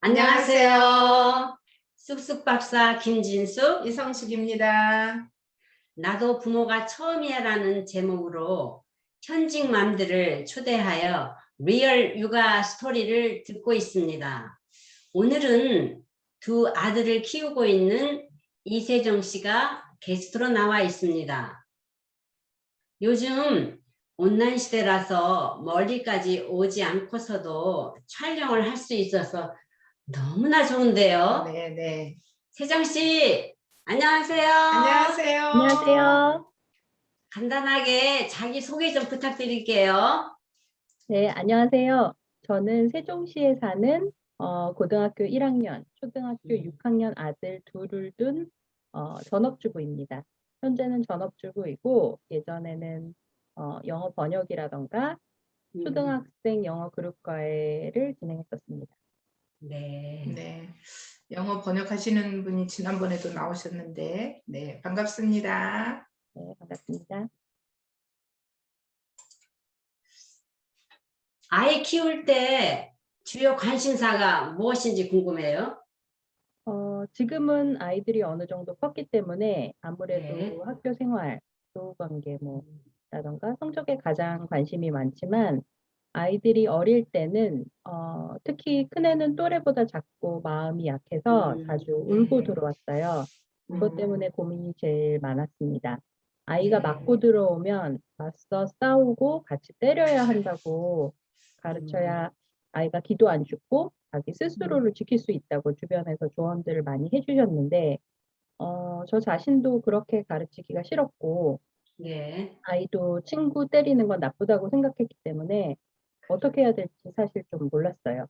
안녕하세요. 쑥쑥박사 김진숙. 이성숙입니다. 나도 부모가 처음이야라는 제목으로 현직맘들을 초대하여 리얼 육아 스토리를 듣고 있습니다. 오늘은 두 아들을 키우고 있는 이세정 씨가 게스트로 나와 있습니다. 요즘 온라인 시대라서 멀리까지 오지 않고서도 촬영을 할 수 있어서 너무나 좋은데요. 네. 세정 씨, 안녕하세요. 안녕하세요. 안녕하세요. 간단하게 자기 소개 좀 부탁드릴게요. 네, 안녕하세요. 저는 세종시에 사는 고등학교 1학년, 초등학교 6학년 아들 둘을 둔 전업주부입니다. 현재는 전업주부이고 예전에는 영어 번역이라던가 초등학생 영어 그룹과외를 진행했었습니다. 네. 영어 번역하시는 분이 지난번에도 나오셨는데, 네, 반갑습니다. 네, 반갑습니다. 아이 키울 때 주요 관심사가 무엇인지 궁금해요. 지금은 아이들이 어느 정도 컸기 때문에 아무래도 네. 학교 생활, 교우관계 라던가 성적에 가장 관심이 많지만 아이들이 어릴 때는 특히 큰애는 또래보다 작고 마음이 약해서 자주 울고 네. 들어왔어요. 그것 때문에 고민이 제일 많았습니다. 아이가 네. 맞고 들어오면 맞서 싸우고 같이 때려야 한다고 가르쳐야 아이가 기도 안 죽고 자기 스스로를 지킬 수 있다고 주변에서 조언들을 많이 해주셨는데 저 자신도 그렇게 가르치기가 싫었고 네. 아이도 친구 때리는 건 나쁘다고 생각했기 때문에 어떻게 해야 될지 사실 좀 몰랐어요.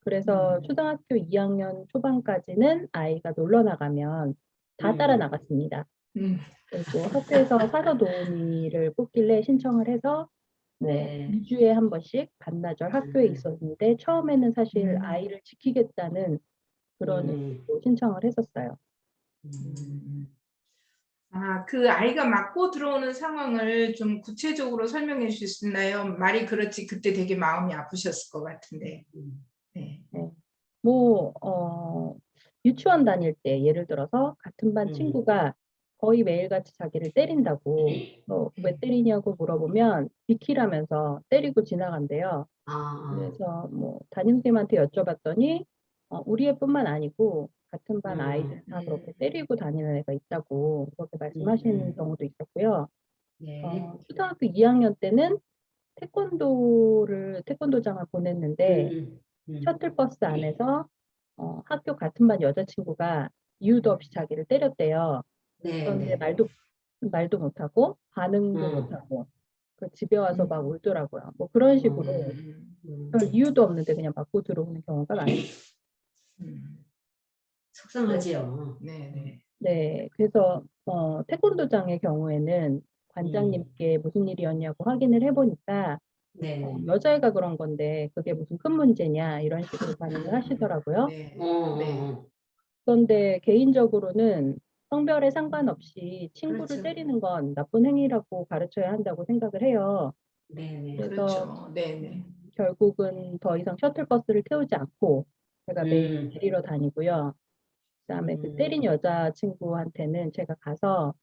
그래서 초등학교 2학년 초반까지는 아이가 놀러 나가면 다 따라 나갔습니다. 그리고 학교에서 사서 도우미를 뽑길래 신청을 해서 네. 2주에 한 번씩 반나절 학교에 있었는데 처음에는 사실 아이를 지키겠다는 그런 의미로 신청을 했었어요. 그 아이가 맞고 들어오는 상황을 좀 구체적으로 설명해 주실 수 있나요? 말이 그렇지 그때 되게 마음이 아프셨을 것 같은데. 네. 네. 유치원 다닐 때 예를 들어서 같은 반 친구가 거의 매일같이 자기를 때린다고 왜 때리냐고 물어보면 비키라면서 때리고 지나간대요. 그래서 담임선생님한테 여쭤봤더니 우리 애뿐만 아니고 같은 반 아이들 다 그렇게 때리고 다니는 애가 있다고 그렇게 말씀하시는 경우도 있었고요. 네. 초등학교 2학년 때는 태권도장을 보냈는데 셔틀버스 안에서 학교 같은 반 여자친구가 이유도 없이 자기를 때렸대요. 그런데 네. 말도 못하고 반응도 못하고 집에 와서 막 울더라고요. 그런 식으로 별 이유도 없는데 그냥 맞고 들어오는 경우가 많아요. 속상하지요. 네. 네, 그래서 태권도장의 경우에는 관장님께 무슨 일이었냐고 확인을 해보니까 네. 여자애가 그런 건데 그게 무슨 큰 문제냐 이런 식으로 반응을 하시더라고요. 네. 그런데 개인적으로는 성별에 상관없이 친구를 그렇죠. 때리는 건 나쁜 행위라고 가르쳐야 한다고 생각을 해요. 네. 그래서 그렇죠. 네. 결국은 더 이상 셔틀버스를 태우지 않고 제가 매일 데리러 다니고요. 그다음에 그 때린 여자친구한테는 제가 가서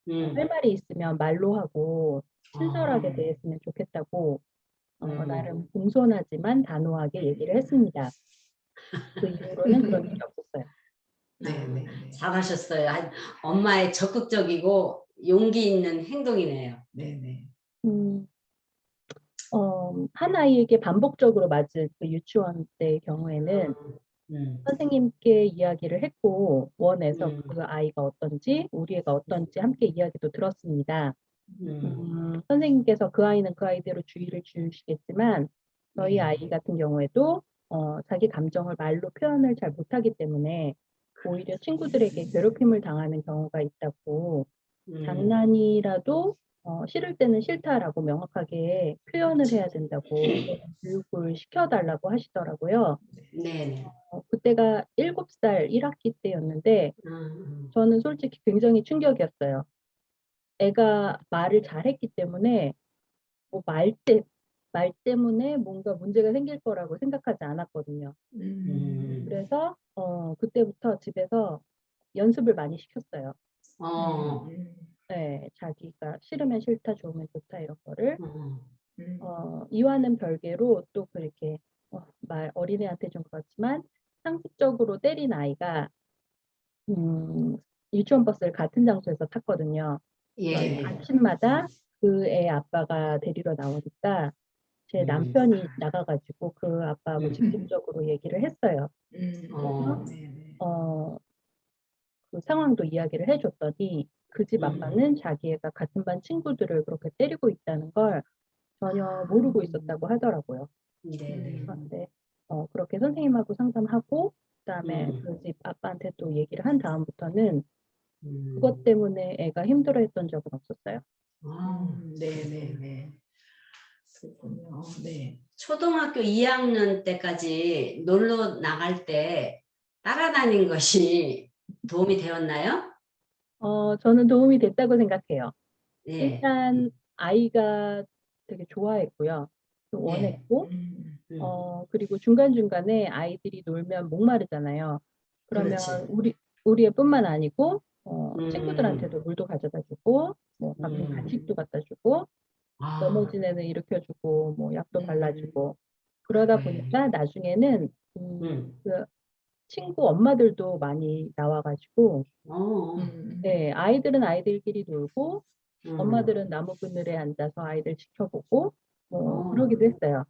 할 말이 있으면 말로 하고 친절하게 대했으면 좋겠다고 나름 공손하지만 단호하게 얘기를 했습니다. 그 이후로는 그런 일이 없었어요. 네. 잘하셨어요. 엄마의 적극적이고 용기 있는 행동이네요. 네. 음, 한 아이에게 반복적으로 맞은 그 유치원 때의 경우에는 선생님께 이야기를 했고 원해서 그 아이가 어떤지 우리 애가 어떤지 함께 이야기도 들었습니다. 선생님께서 그 아이는 그 아이대로 주의를 주시겠지만 저희 아이 같은 경우에도 자기 감정을 말로 표현을 잘 못하기 때문에 오히려 친구들에게 괴롭힘을 당하는 경우가 있다고 장난이라도 싫을 때는 싫다라고 명확하게 표현을 해야 된다고 교육을 시켜달라고 하시더라고요. 네. 그때가 7살 1학기 때였는데 저는 솔직히 굉장히 충격이었어요. 애가 말을 잘했기 때문에 말 때 말 때문에 뭔가 문제가 생길 거라고 생각하지 않았거든요. 그래서 그때부터 집에서 연습을 많이 시켰어요. 어, 네, 자기가 싫으면 싫다, 좋으면 좋다 이런 거를. 어, 이와는 별개로 또 그렇게 어린애한테 좀 그렇지만 상습적으로 때린 아이가 유치원 버스를 같은 장소에서 탔거든요. 그런데 예, 아침마다 그 애 아빠가 데리러 나오니까 제 남편이 나가가지고 그 아빠하고 직접적으로 얘기를 했어요. 그래서 네네. 그 상황도 이야기를 해줬더니 그 집 아빠는 자기 애가 같은 반 친구들을 그렇게 때리고 있다는 걸 전혀 모르고 있었다고 하더라고요. 네, 그런데 그렇게 선생님하고 상담하고 그다음에 그 집 아빠한테 또 얘기를 한 다음부터는 그것 때문에 애가 힘들어했던 적은 없었어요. 네네네. 그렇군요. 네. 초등학교 2학년 때까지 놀러 나갈 때 따라다닌 것이 도움이 되었나요? 저는 도움이 됐다고 생각해요. 예, 일단 아이가 되게 좋아했고요. 또 예, 원했고, 그리고 중간중간에 아이들이 놀면 목마르잖아요. 그러면 그렇지. 우리 애뿐만 아니고, 음, 친구들한테도 물도 가져다 주고, 뭐 가끔 간식도 갖다 주고, 아, 넘어진 애는 일으켜주고, 뭐 약도 발라주고, 그러다 그래. 보니까 나중에는 음, 그 친구 엄마들도 많이 나와가지고, 어, 네, 아이들은 아이들끼리 놀고, 음, 엄마들은 나무 그늘에 앉아서 아이들 지켜보고, 뭐 어, 그러기도 했어요.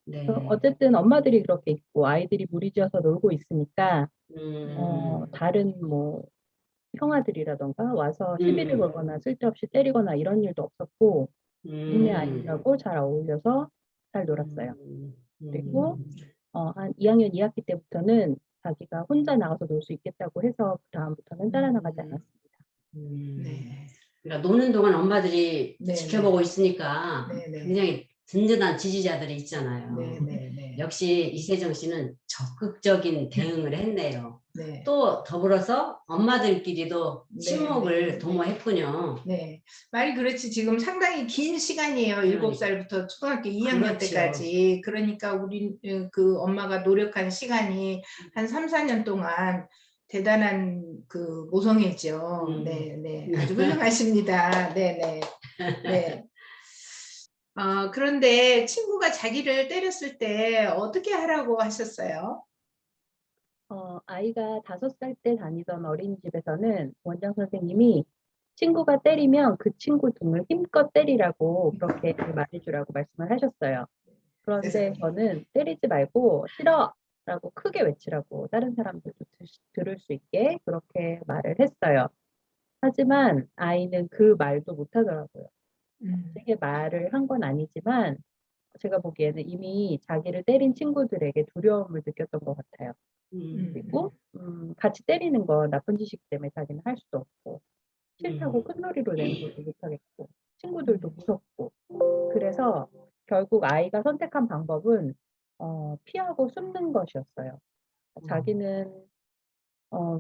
네. 어쨌든 엄마들이 그렇게 있고 아이들이 무리지어서 놀고 있으니까 음, 다른 뭐 형아들이라던가 와서 시비를 음, 걸거나 쓸데없이 때리거나 이런 일도 없었고 동네 음, 아이들하고 잘 어울려서 잘 놀았어요. 음, 그리고 음, 한 2학년 2학기 때부터는 자기가 혼자 나가서 놀 수 있겠다고 해서 그 다음부터는 따라 나가지 않았습니다. 네. 그러니까 노는 동안 엄마들이 네네. 지켜보고 있으니까 네네. 굉장히 든든한 지지자들이 있잖아요. 네네네. 역시 이세정 씨는 적극적인 대응을 했네요. 네. 또 더불어서 엄마들끼리도 친목을 네네. 도모했군요. 네. 말이 그렇지. 지금 상당히 긴 시간이에요. 그러니까 7살부터 초등학교 2학년 그렇지요. 때까지. 그러니까 우리 그 엄마가 노력한 시간이 한 3, 4년 동안 대단한 그 모성애죠. 음. 네, 네. 아주 훌륭하십니다. 네, 네. 네. 그런데 친구가 자기를 때렸을 때 어떻게 하라고 하셨어요? 아이가 5살 때 다니던 어린이집에서는 원장 선생님이 친구가 때리면 그 친구 등을 힘껏 때리라고 그렇게 말해주라고 말씀을 하셨어요. 그런데 세상에. 저는 때리지 말고 싫어! 라고 크게 외치라고 다른 사람들도 들을 수 있게 그렇게 말을 했어요. 하지만 아이는 그 말도 못하더라고요. 음, 되게 말을 한 건 아니지만 제가 보기에는 이미 자기를 때린 친구들에게 두려움을 느꼈던 것 같아요. 그리고 음, 같이 때리는 건 나쁜 짓이기 때문에 자기는 할 수도 없고 싫다고 음. 큰 소리로 내는 것도 못하겠고 친구들도 음, 무섭고 그래서 결국 아이가 선택한 방법은 피하고 숨는 것이었어요. 자기는 어,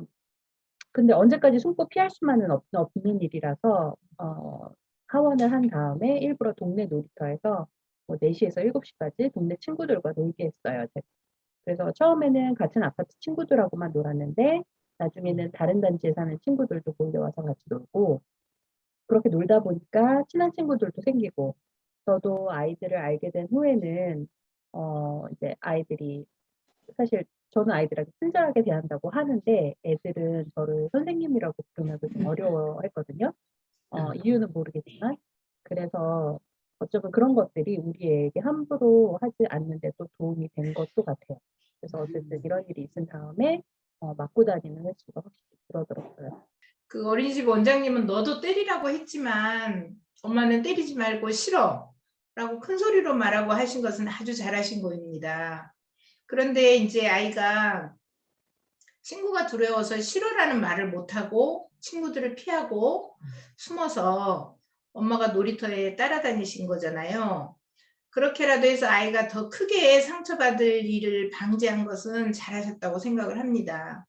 근데 언제까지 숨고 피할 수만은 없는 일이라서 하원을 한 다음에 일부러 동네 놀이터에서 뭐 4시에서 7시까지 동네 친구들과 놀게 했어요. 제가. 그래서 처음에는 같은 아파트 친구들하고만 놀았는데 나중에는 다른 단지에 사는 친구들도 몰려와서 같이 놀고 그렇게 놀다 보니까 친한 친구들도 생기고 저도 아이들을 알게 된 후에는 이제 아이들이 사실 저는 아이들에게 친절하게 대한다고 하는데 애들은 저를 선생님이라고 부르면서 좀 어려워했거든요. 이유는 모르겠지만 그래서 어쩌면 그런 것들이 우리에게 함부로 하지 않는데 또 도움이 된 것도 같아요. 그래서 어쨌든 이런 일이 있은 다음에 맞고 다니는 횟수가 확실히 줄어들었어요. 그 어린이집 원장님은 너도 때리라고 했지만 엄마는 때리지 말고 싫어 라고 큰 소리로 말하고 하신 것은 아주 잘하신 거입니다. 그런데 이제 아이가 친구가 두려워서 싫어라는 말을 못하고 친구들을 피하고 숨어서 엄마가 놀이터에 따라다니신 거잖아요. 그렇게라도 해서 아이가 더 크게 상처받을 일을 방지한 것은 잘하셨다고 생각을 합니다.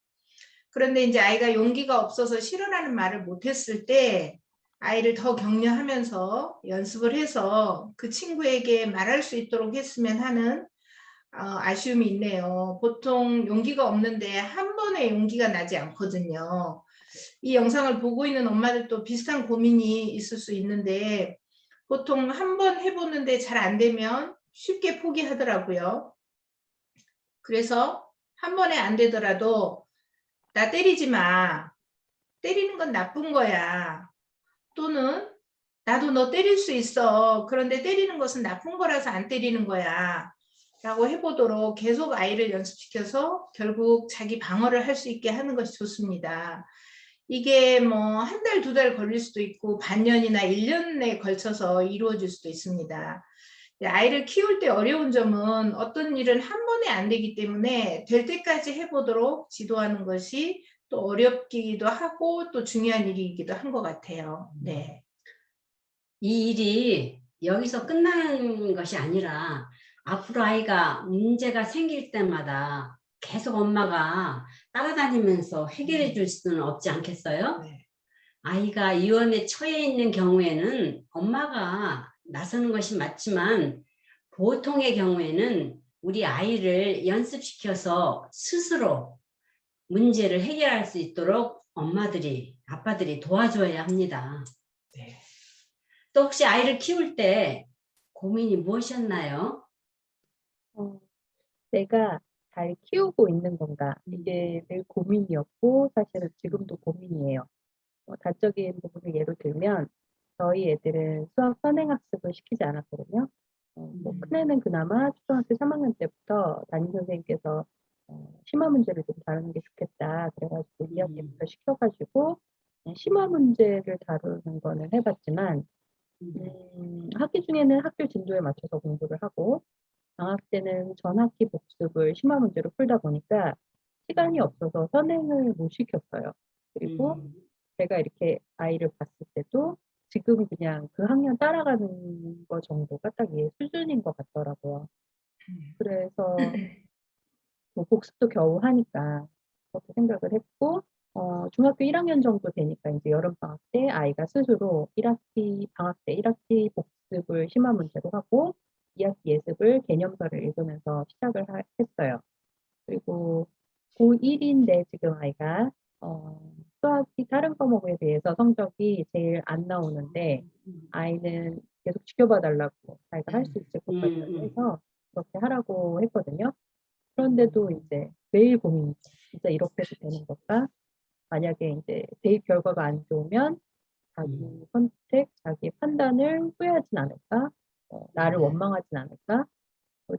그런데 이제 아이가 용기가 없어서 싫어라는 말을 못했을 때 아이를 더 격려하면서 연습을 해서 그 친구에게 말할 수 있도록 했으면 하는 아쉬움이 있네요. 보통 용기가 없는데 한 번에 용기가 나지 않거든요. 이 영상을 보고 있는 엄마들도 비슷한 고민이 있을 수 있는데 보통 한 번 해보는데 잘 안 되면 쉽게 포기하더라고요. 그래서 한 번에 안 되더라도 나 때리지 마. 때리는 건 나쁜 거야. 또는 나도 너 때릴 수 있어. 그런데 때리는 것은 나쁜 거라서 안 때리는 거야. 라고 해보도록 계속 아이를 연습시켜서 결국 자기 방어를 할 수 있게 하는 것이 좋습니다. 이게 뭐 한 달, 두 달 걸릴 수도 있고 반년이나 1년에 걸쳐서 이루어질 수도 있습니다. 아이를 키울 때 어려운 점은 어떤 일은 한 번에 안 되기 때문에 될 때까지 해보도록 지도하는 것이 또 어렵기도 하고 또 중요한 일이기도 한 것 같아요. 네. 이 일이 여기서 끝나는 것이 아니라 앞으로 아이가 문제가 생길 때마다 계속 엄마가 따라다니면서 해결해 줄 수는 없지 않겠어요? 네. 아이가 위험에 처해 있는 경우에는 엄마가 나서는 것이 맞지만 보통의 경우에는 우리 아이를 연습시켜서 스스로 문제를 해결할 수 있도록 엄마들이, 아빠들이 도와줘야 합니다. 네. 또 혹시 아이를 키울 때 고민이 무엇이었나요? 내가 잘 키우고 있는 건가? 이게 늘 고민이었고 사실은 지금도 고민이에요. 다적인 부분을 예로 들면 저희 애들은 수학 선행학습을 시키지 않았거든요. 뭐 큰애는 그나마 초등학교 3학년 때부터 담임 선생님께서 심화 문제를 좀 다루는 게 좋겠다. 그래가지고 2학기부터 시켜가지고 심화 문제를 다루는 거는 해봤지만 학기 중에는 학교 진도에 맞춰서 공부를 하고 방학 때는 전학기 복습을 심화 문제로 풀다 보니까 시간이 없어서 선행을 못 시켰어요. 그리고 제가 이렇게 아이를 봤을 때도 지금 그냥 그 학년 따라가는 거 정도가 딱 얘 수준인 것 같더라고요. 그래서 뭐 복습도 겨우 하니까 그렇게 생각을 했고 중학교 1학년 정도 되니까 이제 여름방학 때 아이가 스스로 1학기 방학 때 1학기 복습을 심화 문제로 하고 2학기 예습을 개념서를 읽으면서 시작을 했어요. 그리고 고1인데 지금 아이가 수학이 다른 과목에 대해서 성적이 제일 안 나오는데 아이는 계속 지켜봐 달라고 자기가 할 수 있을 것 같다고 해서 그렇게 하라고 했거든요. 그런데도 이제 매일 고민이죠. 진짜 이렇게 해도 되는 걸까? 만약에 이제 대입 결과가 안 좋으면 자기 선택, 자기 판단을 후회하진 않을까? 나를 원망하진 않을까?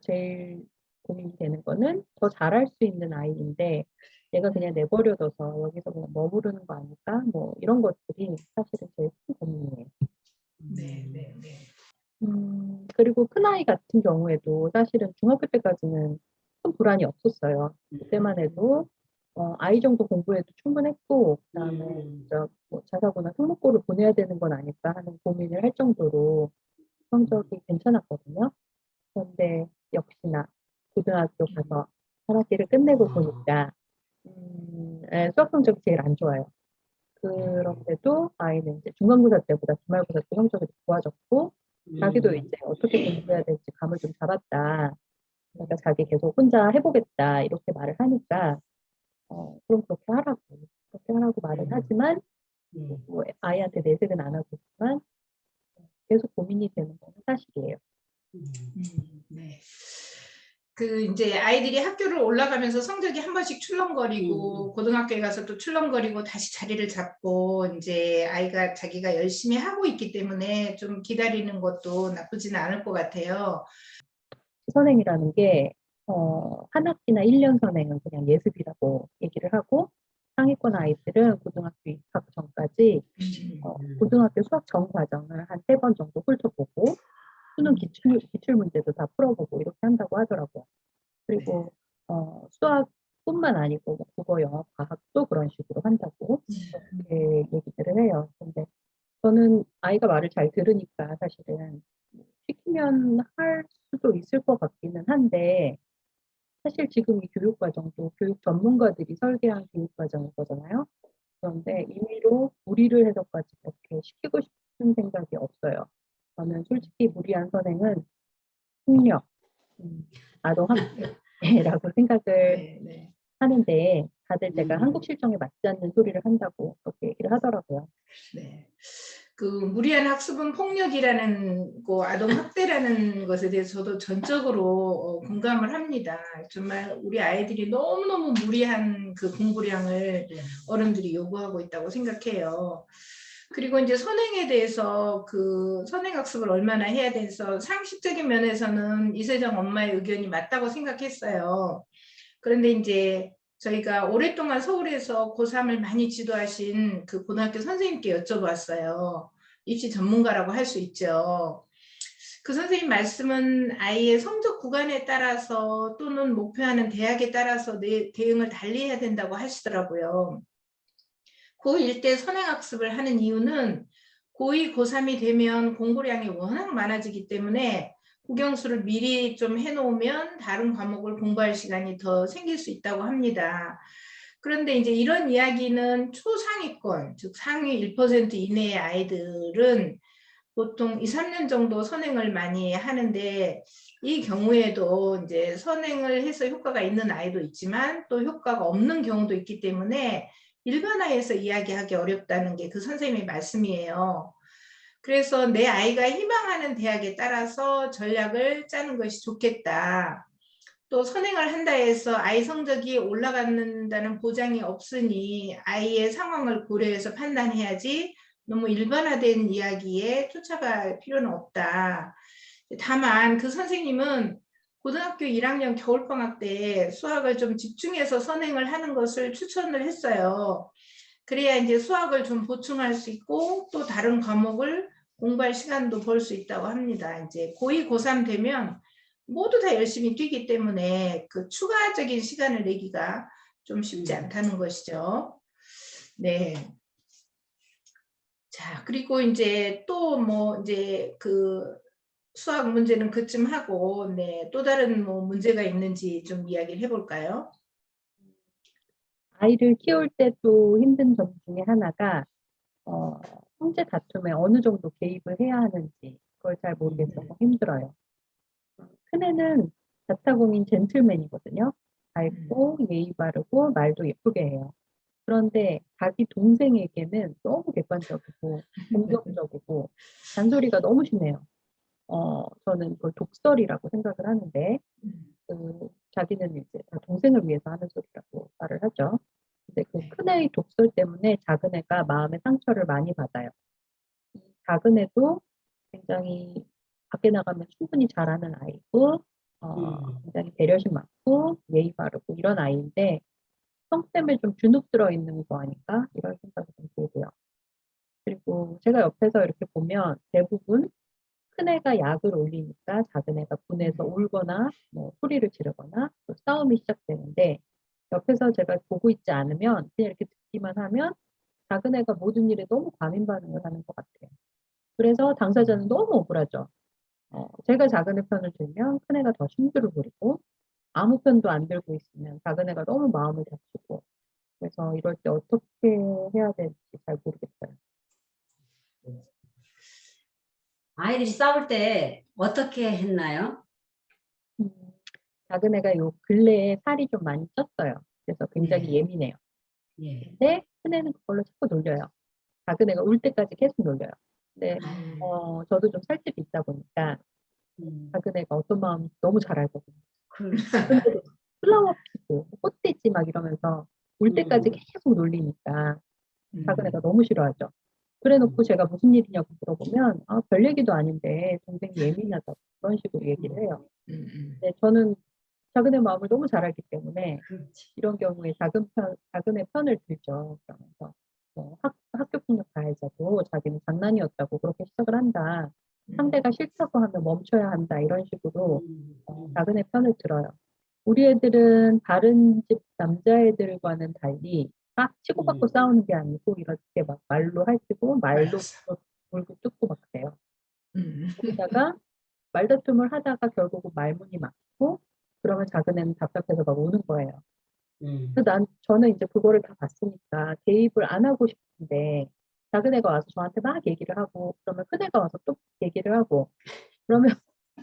제일 고민이 되는 거는 더 잘할 수 있는 아이인데 내가 그냥 내버려둬서 여기서 그냥 머무르는 거 아닐까? 뭐 이런 것들이 사실은 제일 큰 고민이에요. 네, 네, 네. 그리고 큰아이 같은 경우에도 사실은 중학교 때까지는 큰 불안이 없었어요. 그때만 해도 아이 정도 공부해도 충분했고 그다음에 뭐 자사고나 특목고를 보내야 되는 건 아닐까 하는 고민을 할 정도로 성적이 괜찮았거든요. 그런데 역시나 고등학교 가서 한 학기를 끝내고 보니까 수학 성적이 제일 안 좋아요. 그런데도 아이는 이제 중간고사 때보다 기말고사 때 성적이 좋아졌고 자기도 이제 어떻게 공부해야 될지 감을 좀 잡았다. 그러니까 자기 계속 혼자 해보겠다 이렇게 말을 하니까 그럼 그렇게 하라고 말을 하지만 뭐 아이한테 내색은 안 하고 있지만 계속 고민이 되는 건 사실이에요. 네. 그 이제 아이들이 학교를 올라가면서 성적이 한 번씩 출렁거리고 고등학교에 가서 또 출렁거리고 다시 자리를 잡고 이제 아이가 자기가 열심히 하고 있기 때문에 좀 기다리는 것도 나쁘지는 않을 것 같아요. 선행이라는 게 한 학기나 1년 선행은 그냥 예습이라고 얘기를 하고 상위권 아이들은 고등학교 입학 전까지 고등학교 수학 전 과정을 한 3번 정도 훑어보고 수능 기출 문제도 다 풀어보고 이렇게 한다고 하더라고요. 그리고 수학뿐만 아니고 뭐 국어, 영어, 과학도 그런 식으로 한다고 그렇게 얘기들을 해요. 근데 저는 아이가 말을 잘 들으니까 사실은 시키면 할 수도 있을 것 같기는 한데 사실 지금 이 교육과정도 교육 전문가들이 설계한 교육과정인 거잖아요. 그런데 임의로 무리를 해서까지 그렇게 시키고 싶은 생각이 없어요. 저는 솔직히 무리한 선행은 폭력, 아동 학대라고 생각을 네, 네. 하는데 다들 제가 음. 한국 실정에 맞지 않는 소리를 한다고 그렇게 얘기를 하더라고요. 네. 그 무리한 학습은 폭력이라는 거, 아동 학대라는 것에 대해서 저도 전적으로 공감을 합니다. 정말 우리 아이들이 너무너무 무리한 그 공부량을 어른들이 요구하고 있다고 생각해요. 그리고 이제 선행에 대해서 그 선행학습을 얼마나 해야 돼서 상식적인 면에서는 이세정 엄마의 의견이 맞다고 생각했어요. 그런데 이제 저희가 오랫동안 서울에서 고3을 많이 지도하신 그 고등학교 선생님께 여쭤봤어요. 입시 전문가라고 할 수 있죠. 그 선생님 말씀은 아이의 성적 구간에 따라서 또는 목표하는 대학에 따라서 대응을 달리 해야 된다고 하시더라고요. 고1 때 선행학습을 하는 이유는 고2, 고3이 되면 공부량이 워낙 많아지기 때문에 국영수를 미리 좀 해놓으면 다른 과목을 공부할 시간이 더 생길 수 있다고 합니다. 그런데 이제 이런 이야기는 초상위권, 즉 상위 1% 이내의 아이들은 보통 2, 3년 정도 선행을 많이 하는데 이 경우에도 이제 선행을 해서 효과가 있는 아이도 있지만 또 효과가 없는 경우도 있기 때문에 일반화해서 이야기하기 어렵다는 게 그 선생님의 말씀이에요. 그래서 내 아이가 희망하는 대학에 따라서 전략을 짜는 것이 좋겠다. 또 선행을 한다 해서 아이 성적이 올라간다는 보장이 없으니 아이의 상황을 고려해서 판단해야지 너무 일반화된 이야기에 쫓아갈 필요는 없다. 다만 그 선생님은 고등학교 1학년 겨울방학 때 수학을 좀 집중해서 선행을 하는 것을 추천을 했어요. 그래야 이제 수학을 좀 보충할 수 있고 또 다른 과목을 공부할 시간도 벌 수 있다고 합니다. 이제 고2, 고3 되면 모두 다 열심히 뛰기 때문에 그 추가적인 시간을 내기가 좀 쉽지 않다는 것이죠. 네. 자, 그리고 이제 또 뭐 이제 그 수학 문제는 그쯤 하고, 네, 또 다른 뭐 문제가 있는지 좀 이야기를 해볼까요? 아이를 키울 때 또 힘든 점 중에 하나가 형제 다툼에 어느 정도 개입을 해야 하는지 그걸 잘 모르겠어서 힘들어요. 큰애는 자타공인 젠틀맨이거든요. 밝고 예의 바르고 말도 예쁘게 해요. 그런데 자기 동생에게는 너무 객관적이고 공격적이고 잔소리가 너무 심해요. 저는 그걸 독설이라고 생각을 하는데 자기는 이제 다 동생을 위해서 하는 소리라고 말을 하죠. 근데 그 큰애의 독설 때문에 작은애가 마음의 상처를 많이 받아요. 작은애도 굉장히 밖에 나가면 충분히 잘하는 아이고 굉장히 배려심 많고 예의 바르고 이런 아이인데 성 때문에 좀 주눅 들어 있는 거 아닐까 이런 생각이 좀 들고요. 그리고 제가 옆에서 이렇게 보면 대부분 큰애가 약을 올리니까 작은애가 분해서 울거나 뭐 소리를 지르거나 또 싸움이 시작되는데 옆에서 제가 보고 있지 않으면 그냥 이렇게 듣기만 하면 작은애가 모든 일에 너무 과민 반응을 하는 것 같아요. 그래서 당사자는 너무 억울하죠. 제가 작은애 편을 들면 큰애가 더 심술을 부리고 아무 편도 안 들고 있으면 작은애가 너무 마음을 다치고 그래서 이럴 때 어떻게 해야 될지 잘 모르겠어요. 아이들이 싸울 때 어떻게 했나요? 음, 작은애가 요 근래에 살이 좀 많이 쪘어요. 그래서 굉장히 네. 예민해요. 예. 근데 큰애는 그걸로 자꾸 놀려요. 작은애가 울 때까지 계속 놀려요. 근데 저도 좀 살집이 있다 보니까 작은애가 어떤 마음인지 너무 잘 알거든요. 근데도 플라워 피고 꽃돼지 막 이러면서 울 때까지 계속 놀리니까 작은애가 너무 싫어하죠. 그래놓고 제가 무슨 일이냐고 물어보면 별 얘기도 아닌데 동생이 예민하다고 그런 식으로 얘기를 해요. 근데 저는 작은애 마음을 너무 잘 알기 때문에 그렇지. 이런 경우에 작은애 편을 들죠. 그러면서 뭐 학교 폭력 가해자도 자기는 장난이었다고 그렇게 시작을 한다. 상대가 싫다고 하면 멈춰야 한다. 이런 식으로 작은애 편을 들어요. 우리 애들은 다른 집 남자애들과는 달리 막 치고받고 싸우는 게 아니고 이렇게 막 말로 핥히고 말로 물고 뜯고 막 그래요. 거기다가 말다툼을 하다가 결국은 말문이 막히고 그러면 작은 애는 답답해서 막 우는 거예요. 그래서 저는 이제 그거를 다 봤으니까 개입을 안 하고 싶은데 작은 애가 와서 저한테 막 얘기를 하고 그러면 큰 애가 와서 또 얘기를 하고 그러면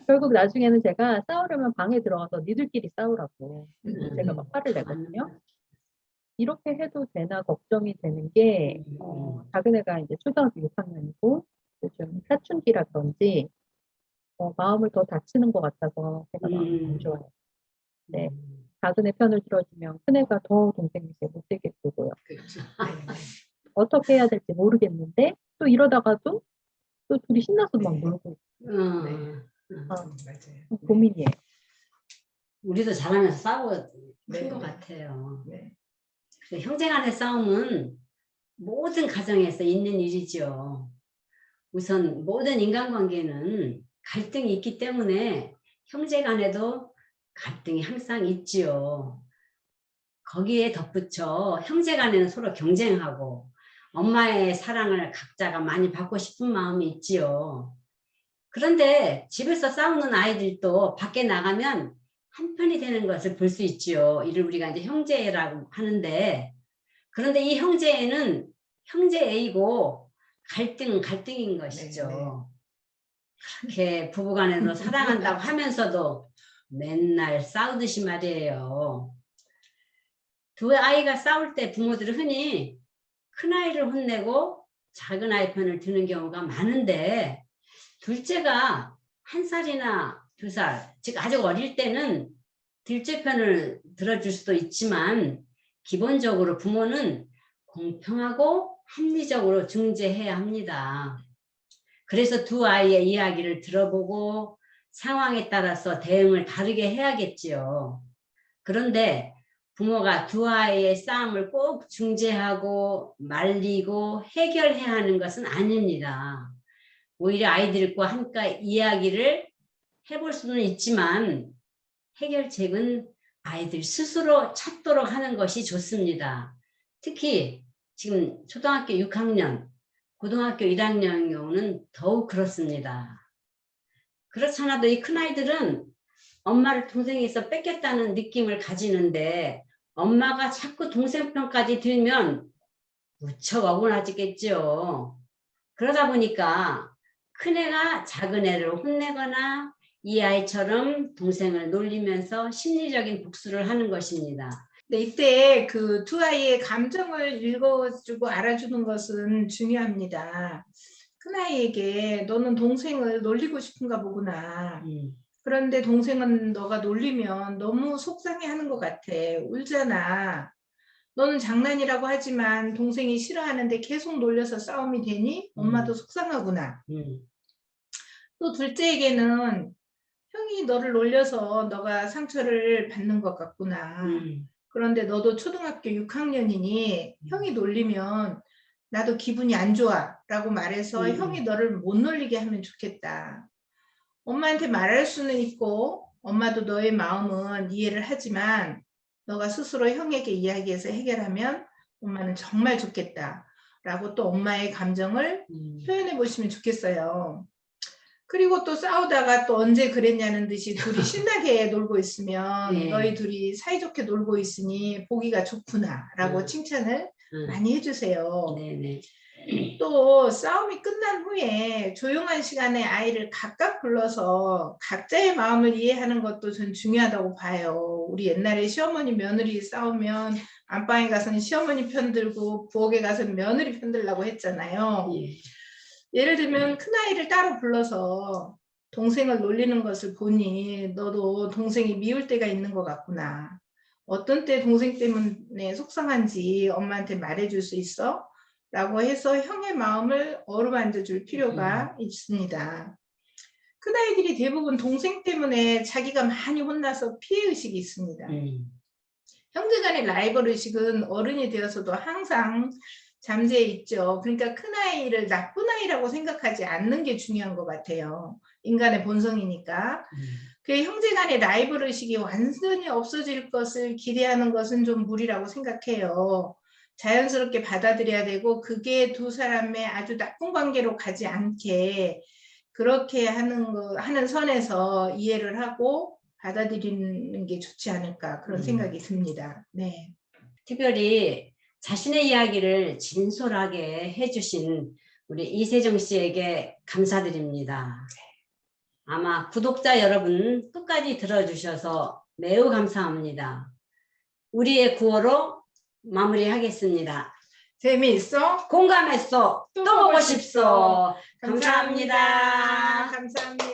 결국 나중에는 제가 싸우려면 방에 들어가서 니들끼리 싸우라고 제가 막 화를 내거든요. 이렇게 해도 되나 걱정이 되는 게 작은 애가 이제 초등학교 6학년이고 요즘 사춘기라 그런지 마음을 더 다치는 것 같아서 제가 마음이 안 좋아요. 네. 작은 애 편을 들어주면 큰 애가 더 동생에게 못되게 굴고요. 그렇죠. 어떻게 해야 될지 모르겠는데 또 이러다가도 또 둘이 신나서 막 네. 놀고 네. 맞아요. 고민이에요. 우리도 잘하면서 싸우고 네, 큰 것 네. 같아요. 네. 그래서 형제 간의 싸움은 모든 가정에서 있는 일이죠. 우선 모든 인간관계는 갈등이 있기 때문에 형제 간에도 갈등이 항상 있지요. 거기에 덧붙여 형제 간에는 서로 경쟁하고 엄마의 사랑을 각자가 많이 받고 싶은 마음이 있지요. 그런데 집에서 싸우는 아이들도 밖에 나가면 한편이 되는 것을 볼 수 있지요. 이를 우리가 이제 형제라고 하는데, 그런데 이 형제애는 형제애이고 갈등인 것이죠. 그렇게 부부간에도 사랑한다고 하면서도 맨날 싸우듯이 말이에요. 두 아이가 싸울 때 부모들은 흔히 큰 아이를 혼내고 작은 아이 편을 드는 경우가 많은데, 둘째가 1살이나 2살, 즉 아주 어릴 때는 둘째 편을 들어줄 수도 있지만 기본적으로 부모는 공평하고 합리적으로 중재해야 합니다. 그래서 두 아이의 이야기를 들어보고 상황에 따라서 대응을 다르게 해야겠지요. 그런데 부모가 두 아이의 싸움을 꼭 중재하고 말리고 해결해야 하는 것은 아닙니다. 오히려 아이들과 함께 이야기를 해볼 수는 있지만 해결책은 아이들 스스로 찾도록 하는 것이 좋습니다. 특히 지금 초등학교 6학년, 고등학교 1학년 경우는 더욱 그렇습니다. 그렇잖아도 이 큰아이들은 엄마를 동생에서 뺏겼다는 느낌을 가지는데 엄마가 자꾸 동생 편까지 들면 무척 억울하겠죠. 그러다 보니까 큰애가 작은애를 혼내거나 이 아이처럼 동생을 놀리면서 심리적인 복수를 하는 것입니다. 네, 이때 그 두 아이의 감정을 읽어주고 알아주는 것은 중요합니다. 큰아이에게 너는 동생을 놀리고 싶은가 보구나. 그런데 동생은 너가 놀리면 너무 속상해하는 것 같아. 울잖아. 너는 장난이라고 하지만 동생이 싫어하는데 계속 놀려서 싸움이 되니 엄마도 속상하구나. 또 둘째에게는 형이 너를 놀려서 너가 상처를 받는 것 같구나. 그런데 너도 초등학교 6학년이니 형이 놀리면 나도 기분이 안 좋아 라고 말해서 형이 너를 못 놀리게 하면 좋겠다. 엄마한테 말할 수는 있고 엄마도 너의 마음은 이해를 하지만 너가 스스로 형에게 이야기해서 해결하면 엄마는 정말 좋겠다 라고 또 엄마의 감정을 표현해 보시면 좋겠어요. 그리고 또 싸우다가 또 언제 그랬냐는 듯이 둘이 신나게 놀고 있으면 네. 너희 둘이 사이좋게 놀고 있으니 보기가 좋구나 라고 칭찬을 많이 해주세요. 네네. 또 싸움이 끝난 후에 조용한 시간에 아이를 각각 불러서 각자의 마음을 이해하는 것도 전 중요하다고 봐요. 우리 옛날에 시어머니 며느리 싸우면 안방에 가서는 시어머니 편 들고 부엌에 가서는 며느리 편 들라고 했잖아요. 예를 들면 큰아이를 따로 불러서 동생을 놀리는 것을 보니 너도 동생이 미울 때가 있는 것 같구나. 어떤 때 동생 때문에 속상한지 엄마한테 말해줄 수 있어? 라고 해서 형의 마음을 어루만져 줄 필요가 있습니다. 큰아이들이 대부분 동생 때문에 자기가 많이 혼나서 피해의식이 있습니다. 형제간의 라이벌 의식은 어른이 되어서도 항상 잠재해 있죠. 그러니까 큰아이를 나쁜 아이라고 생각하지 않는 게 중요한 것 같아요. 인간의 본성이니까. 그 형제간의 라이벌 의식이 완전히 없어질 것을 기대하는 것은 좀 무리라고 생각해요. 자연스럽게 받아들여야 되고 그게 두 사람의 아주 나쁜 관계로 가지 않게 그렇게 하는 선에서 이해를 하고 받아들이는 게 좋지 않을까 그런 생각이 듭니다. 네. 특별히 자신의 이야기를 진솔하게 해주신 우리 이세정 씨에게 감사드립니다. 아마 구독자 여러분 끝까지 들어주셔서 매우 감사합니다. 우리의 구호로 마무리하겠습니다. 재미있어? 공감했어. 또 보고 싶소. 감사합니다. 감사합니다.